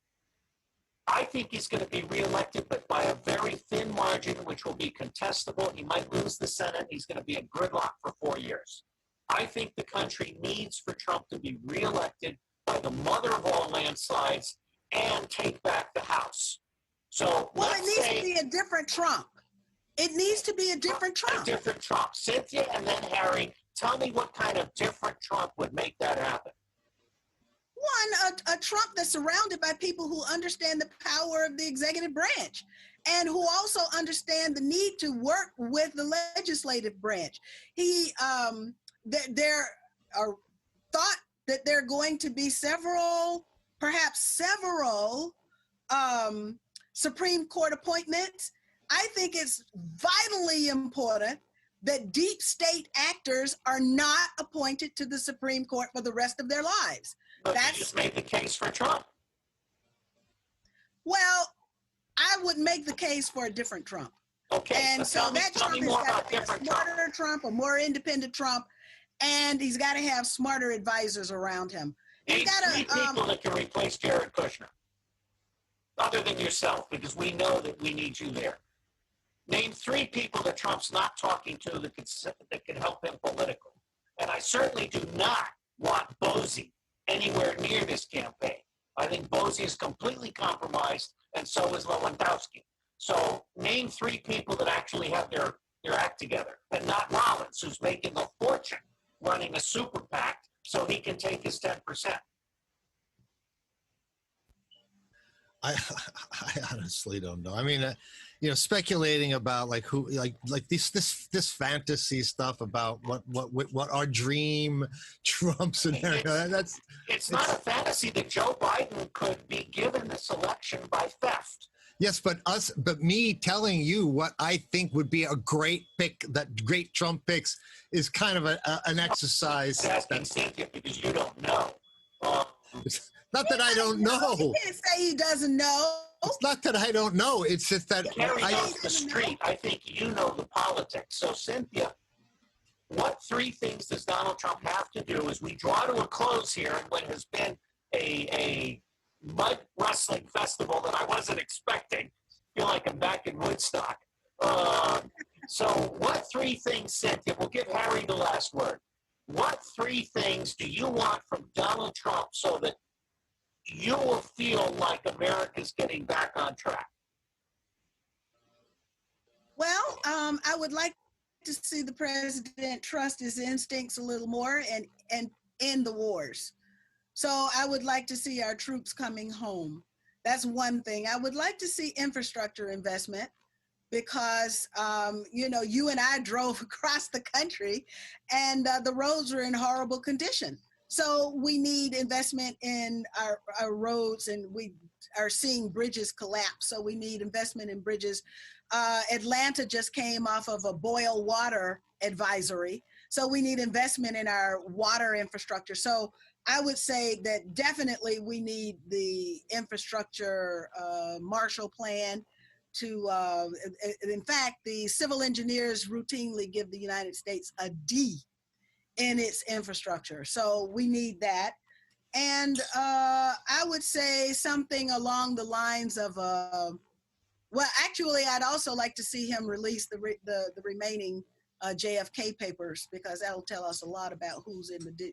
I think he's going to be reelected, but by a very thin margin, which will be contestable. He might lose the Senate. He's going to be in gridlock for 4 years. I think the country needs for Trump to be reelected by the mother of all landslides and take back the House. So Well, it let's needs say to be a different Trump. It needs to be a different Trump. a different Trump. Cynthia and then Harry, tell me what kind of different Trump would make that happen. One, a Trump that's surrounded by people who understand the power of the executive branch and who also understand the need to work with the legislative branch. There are thought that there are going to be perhaps several Supreme Court appointments. I think it's vitally important that deep state actors are not appointed to the Supreme Court for the rest of their lives. But you just made the case for Trump. Well, I would make the case for a different Trump. Okay, And so that tell Trump me has more got about to be a different Trump. smarter Trump, a more independent Trump, and he's got to have smarter advisors around him. Name three people that can replace Jared Kushner, other than yourself, because we know that we need you there. Name three people that Trump's not talking to that can help him politically. And I certainly do not want Boese anywhere near this campaign. I think Boese is completely compromised, and so is Lewandowski. So name three people that actually have their act together, and not Rollins, who's making a fortune running a super PAC so he can take his 10%. I honestly don't know. I mean, speculating about like who, like this fantasy stuff about what our dream Trump scenario. It's not a fantasy that Joe Biden could be given this election by theft. Yes, but me telling you what I think would be a great pick, that great Trump picks, is kind of an exercise. I'm asking Cynthia because you don't know. Not that I don't know. He can't say he doesn't know. It's not that I don't know. It's just that Harry knows the street. I think you know the politics. So, Cynthia, what three things does Donald Trump have to do as we draw to a close here in what has been a mud wrestling festival that I wasn't expecting? I feel like I'm back in Woodstock. So what three things, Cynthia, we'll give Harry the last word. What three things do you want from Donald Trump so that you will feel like America's getting back on track? Well, I would like to see the president trust his instincts a little more and end the wars. So I would like to see our troops coming home. That's one thing. I would like to see infrastructure investment because, you and I drove across the country and the roads are in horrible condition. So we need investment in our roads, and we are seeing bridges collapse. So we need investment in bridges. Atlanta just came off of a boil water advisory. So we need investment in our water infrastructure. So I would say that definitely we need the infrastructure Marshall Plan to, in fact, the civil engineers routinely give the United States a D in its infrastructure. So we need that. And I would say something along the lines of, well, actually, I'd also like to see him release the remaining JFK papers, because that'll tell us a lot about who is and do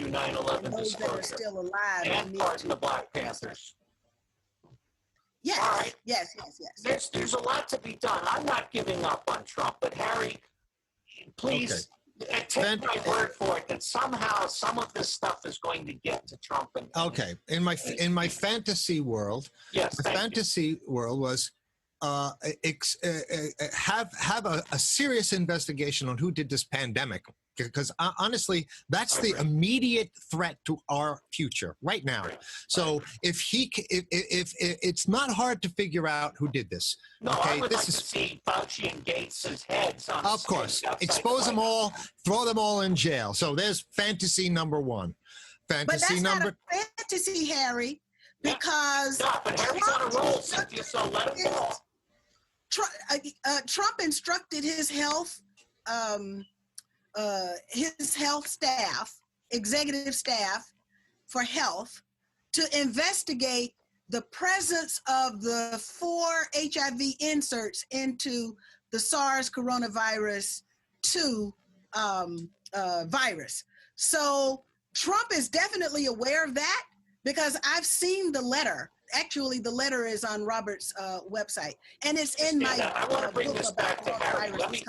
9/11 those that are disclosure. still alive. And pardon the Black Panthers. Yes, All right. yes. There's a lot to be done. I'm not giving up on Trump, but Harry, please take my word for it that somehow some of this stuff is going to get to Trump. Okay, in my fantasy world, yes, my fantasy world was have a serious investigation on who did this pandemic, because honestly, that's the immediate threat to our future right now. So if it's not hard to figure out who did this. No, I would like to see Fauci and Gates' heads on. Of course, expose them all, throw them all in jail. So there's fantasy number one. Fantasy but that's number. Not a fantasy, Harry, because but Harry's on a roll, Cynthia, so let him go. Trump instructed his health staff, executive staff for health, to investigate the presence of the 4 HIV inserts into the SARS coronavirus 2 virus. So Trump is definitely aware of that, because I've seen the letter. Actually, the letter is on Robert's website, and it's in my I want to bring this back to Harry. Let me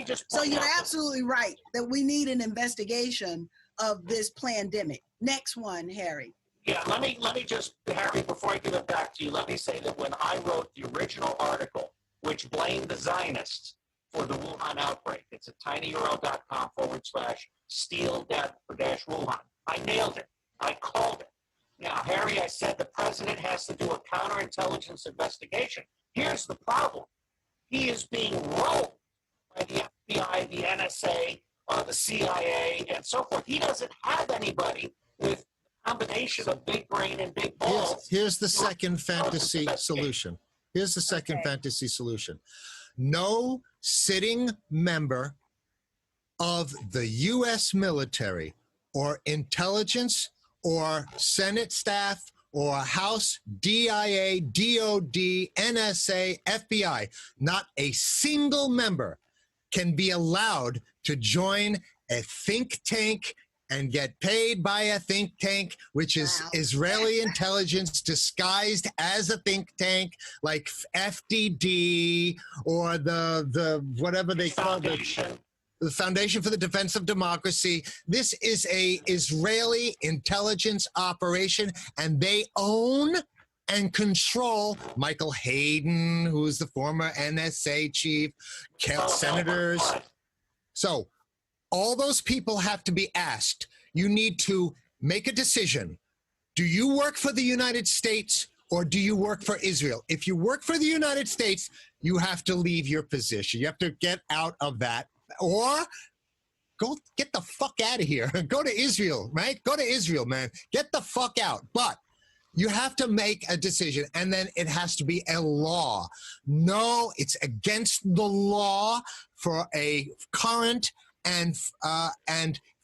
just so you're absolutely right that we need an investigation of this pandemic. Next one, Harry. Yeah, let me just, Harry, before I give it back to you, let me say that when I wrote the original article, which blamed the Zionists for the Wuhan outbreak, it's at tinyurl.com/Steele-Wuhan. I nailed it. I called it. Now, Harry, I said the president has to do a counterintelligence investigation. Here's the problem. He is being rolled by the FBI, the NSA, the CIA, and so forth. He doesn't have anybody with a combination of big brain and big balls. Here's the second fantasy solution. Here's the second fantasy solution. No sitting member of the U.S. military or intelligence or Senate staff or House, DIA, DOD, NSA, FBI, not a single member can be allowed to join a think tank and get paid by a think tank, which is Israeli intelligence disguised as a think tank, like FDD or the whatever they call it. The Foundation for the Defense of Democracy. This is a Israeli intelligence operation, and they own and control Michael Hayden, who is the former NSA chief, senators. So all those people have to be asked. You need to make a decision. Do you work for the United States or do you work for Israel? If you work for the United States, you have to leave your position. You have to get out of that. Or go get the fuck out of here. Go to Israel, right? Go to Israel, man. Get the fuck out. But you have to make a decision, and then it has to be a law. No, it's against the law for a current and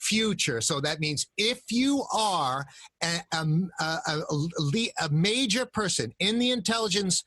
future. So that means if you are a major person in the intelligence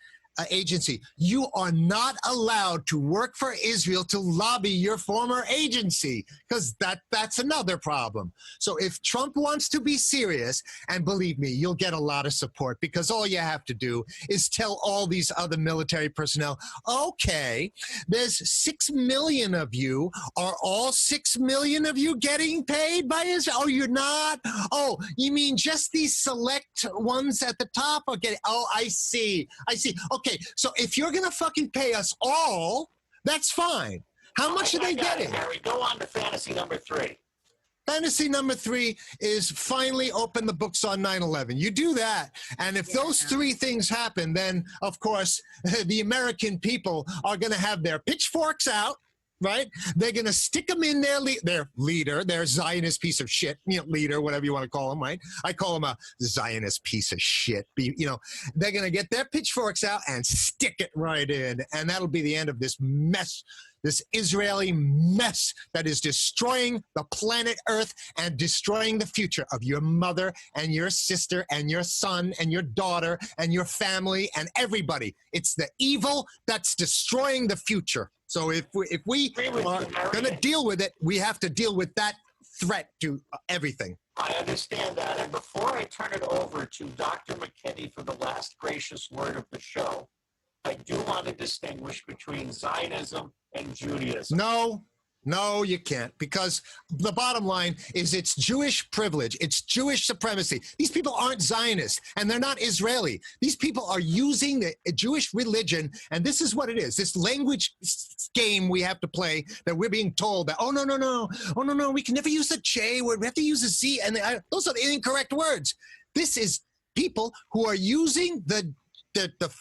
agency, you are not allowed to work for Israel to lobby your former agency, because that's another problem. So if Trump wants to be serious, and believe me, you'll get a lot of support, because all you have to do is tell all these other military personnel, okay, there's 6 million of you. Are all 6 million of you getting paid by Israel? Oh, you're not? Oh, you mean just these select ones at the top are getting? Oh, I see. Okay, so if you're going to fucking pay us all, that's fine. How much are they getting? Harry, go on to fantasy number 3. Fantasy number 3 is finally open the books on 9/11. You do that, and if those 3 things happen, then, of course, the American people are going to have their pitchforks out, right? They're going to stick them in their leader, their Zionist piece of shit, leader, whatever you want to call him, right? I call him a Zionist piece of shit. They're going to get their pitchforks out and stick it right in. And that'll be the end of this mess, this Israeli mess that is destroying the planet Earth and destroying the future of your mother and your sister and your son and your daughter and your family and everybody. It's the evil that's destroying the future. So if we are going to deal with it, we have to deal with that threat to everything. I understand that. And before I turn it over to Dr. McKinney for the last gracious word of the show, I do want to distinguish between Zionism and Judaism. No, you can't, because the bottom line is it's Jewish privilege. It's Jewish supremacy. These people aren't Zionists, and they're not Israeli. These people are using the Jewish religion, and this is what it is, this language game we have to play that we're being told that, no, we can never use a J word. We have to use a Z, and those are the incorrect words. This is people who are using the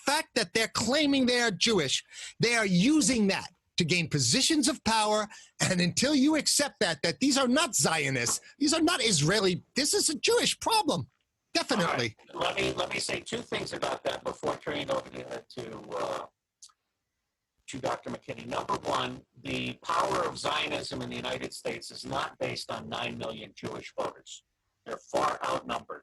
fact that they're claiming they are Jewish. They are using that to gain positions of power, and until you accept that these are not Zionists, these are not Israeli, this is a Jewish problem, definitely. Right. Let me say two things about that before turning it over to Dr. McKinney. Number one, the power of Zionism in the United States is not based on 9 million Jewish voters. They're far outnumbered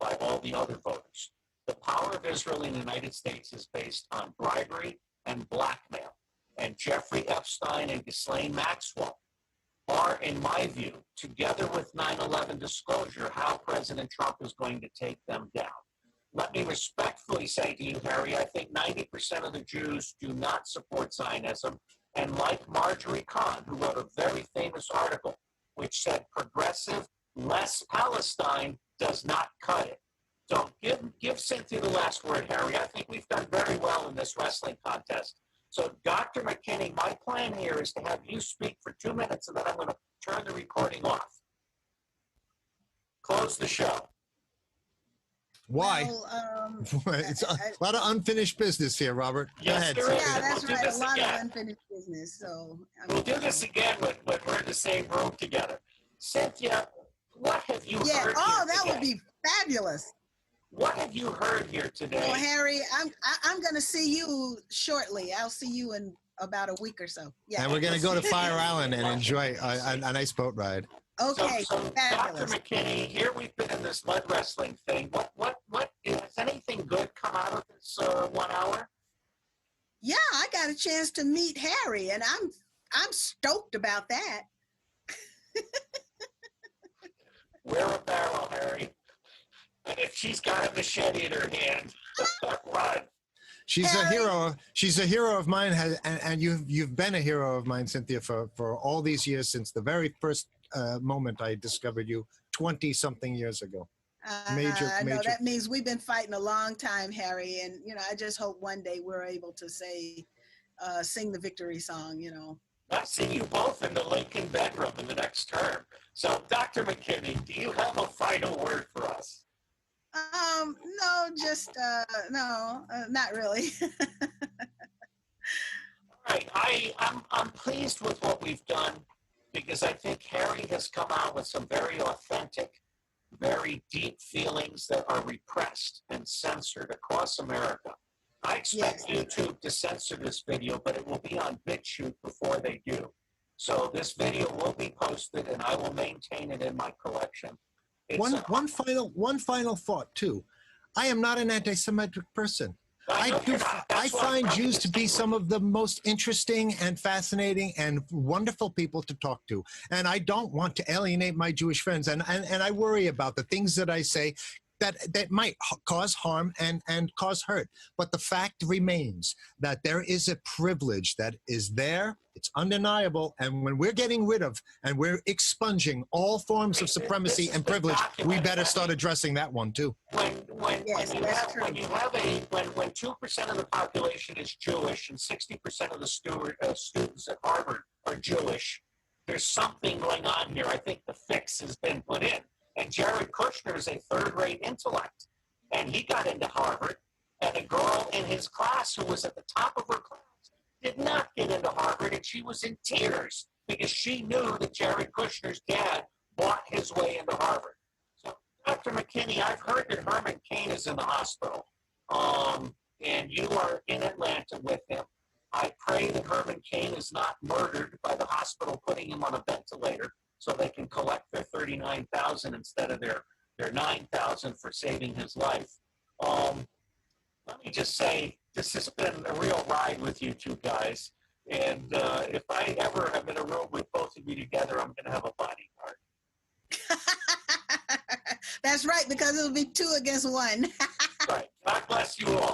by all the other voters. The power of Israel in the United States is based on bribery and blackmail. And Jeffrey Epstein and Ghislaine Maxwell are, in my view, together with 9/11 disclosure, how President Trump is going to take them down. Let me respectfully say to you, Harry, I think 90% of the Jews do not support Zionism. And like Marjorie Kahn, who wrote a very famous article, which said progressive, less Palestine does not cut it. So give Cynthia the last word, Harry. I think we've done very well in this wrestling contest. So, Dr. McKinney, my plan here is to have you speak for 2 minutes, and then I'm going to turn the recording off. Close the show. Why? Well, It's a lot of unfinished business here, Robert. Yes, Go ahead. yeah, that's We'll right. A lot of unfinished business. So we'll do this again when we're in the same room together. Cynthia, what have you heard? Oh, that would be fabulous. What have you heard here today? Well, Harry, I'm going to see you shortly. I'll see you in about a week or so. Yeah. And we're going to go to Fire Island and enjoy a nice boat ride. Okay, so fabulous. Dr. McKinney, here we've been in this mud wrestling thing. What has anything good come out of this 1 hour? Yeah, I got a chance to meet Harry, and I'm stoked about that. Wear a barrel, Harry. And if she's got a machete in her hand, run. She's Harry. a hero. She's a hero of mine, and you've been a hero of mine, Cynthia, for all these years since the very first moment I discovered you 20-something years ago. Major. No, that means we've been fighting a long time, Harry, and I just hope one day we're able to sing the victory song. I'll see you both in the Lincoln bedroom in the next term. So, Dr. McKinney, do you have a final word for us? No, just no, not really. All right, I'm pleased with what we've done because I think Harry has come out with some very authentic, very deep feelings that are repressed and censored across America. I expect YouTube to censor this video, but it will be on BitChute before they do. So this video will be posted, and I will maintain it in my collection. One final thought too. I am not an anti-Semitic person. I find Jews to be some of the most interesting and fascinating and wonderful people to talk to. And I don't want to alienate my Jewish friends. And I worry about the things that I say that might cause harm and cause hurt. But the fact remains that there is a privilege that is there. It's undeniable. And when we're getting rid of and we're expunging all forms of supremacy and privilege, we better start addressing that one too. When 2% of the population is Jewish and 60% of the students at Harvard are Jewish, there's something going on here. I think the fix has been put in. And Jared Kushner is a third-rate intellect. And he got into Harvard, and a girl in his class who was at the top of her class did not get into Harvard, and she was in tears because she knew that Jared Kushner's dad bought his way into Harvard. So, Dr. McKinney, I've heard that Herman Cain is in the hospital, and you are in Atlanta with him. I pray that Herman Cain is not murdered by the hospital putting him on a ventilator so they can collect their $39,000 instead of their $9,000 for saving his life. Let me just say, this has been a real ride with you two guys. And if I ever am in a room with both of you together, I'm going to have a bodyguard. That's right, because it'll be 2 against 1. Right. God bless you all.